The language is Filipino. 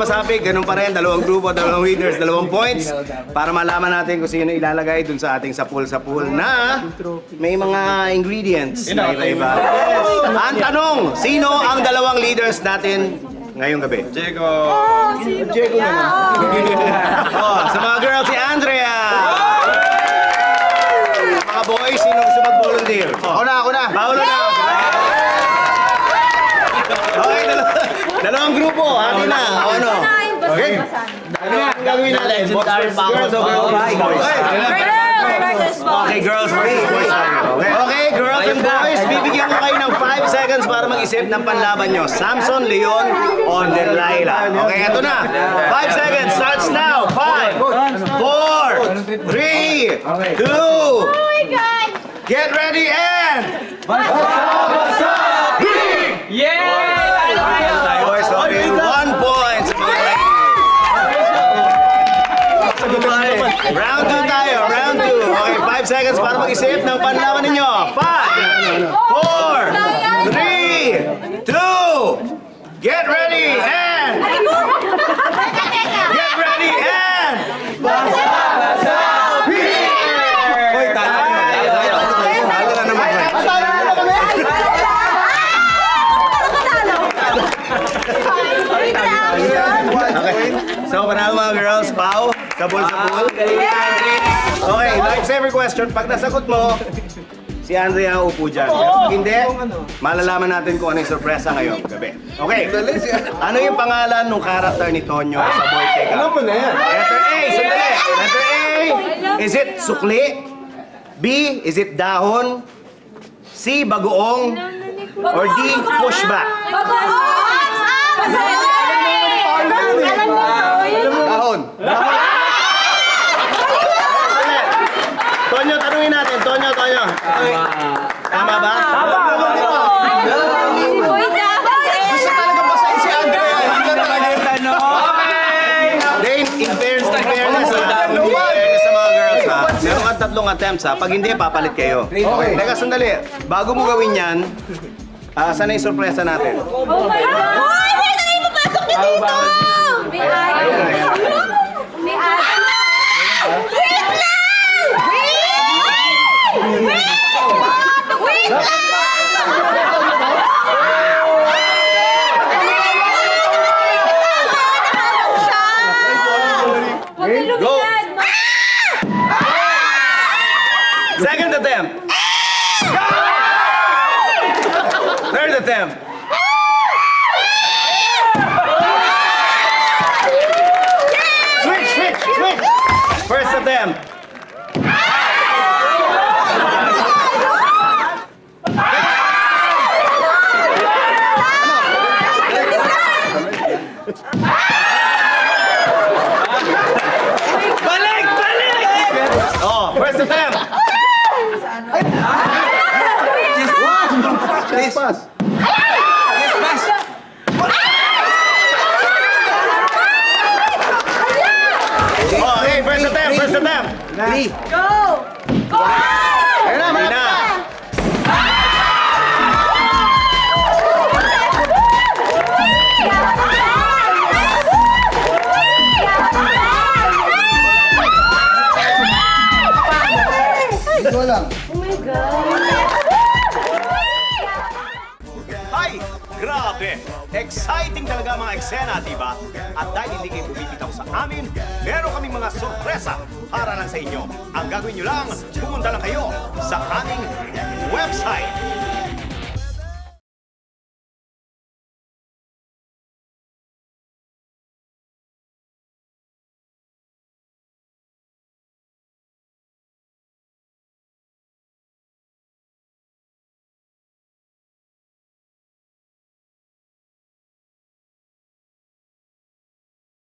masapig, ganun pa rin. Dalawang grupo, dalawang winners, 2 points. Para malaman natin kung sino ilalagay dun sa ating sapul-sapul na may mga ingredients na iba-iba. Ang tanong, sino ang dalawang leaders natin ngayong gabi? Diego! Diego naman. Sa mga girls, si Andrea! Mga boys, sino gusto mag-volunteer? Ako na. Paolo na! Okay, dalawang grupo. Atin na. Ano? Okay. Ano ang gagawin natin? Girls o boys? Okay, girls versus boys. Okay, girls and boys, bibigyan ko kayo ng 5 seconds para mag-isip ng panlaban nyo. Samson, Leon, o Delilah. Okay, ito na. 5 seconds starts now. 5, 4, 3, 2, get ready and... Boys, okay, 1 point. Round 2 tayo, round 2. Okay, 5 seconds para mag-isip ng panlaban ninyo. 5, 4, 3, 2, get ready and... Get ready and... Hoy, talo na naman. Okay, so panalo mga girls, Pao, sabol-sabol. Okay, like every question, pag nasagot mo, si Andrea ang upo dyan. Pag hindi, malalaman natin kung ano yung sorpresa ngayong gabi. Okay, ano yung pangalan ng karakter ni Tonyo sa Boy Teka? Alam mo na yan. Letter A, sandali. Letter A, is it sukli? B, is it dahon? C, bagoong? Or D, pushback? Dahon. Tonyo, tanungin natin. Tonyo. Tama ba? Gusto talaga basahin si Andrea. Hindi talaga yung tanong. Then, in fairness sa mga girls ha, meron kang 3 attempts ha. Pag hindi, papalit kayo. Okay. Teka, sandali. Bago mo gawin yan, saan na yung sorpresa natin? Oh my God! Hoy! Wait na yung papasok niyo dito! May ayaw. May ayaw. Wait lang! Wait lang! Go! Second attempt. Third attempt. Switch. First attempt. Balik! Oh, first attempt. Please pass. Okay, first attempt. 3. Go! Ayun na, malapit na. Ito lang. Oh my God! Ay, grabe! Exciting talaga mga eksena, di ba? At dahil hindi kayo bumibitaw sa amin, meron kaming mga sorpresa para lang sa inyo. Ang gagawin nyo lang, pumunta lang kayo sa aming website.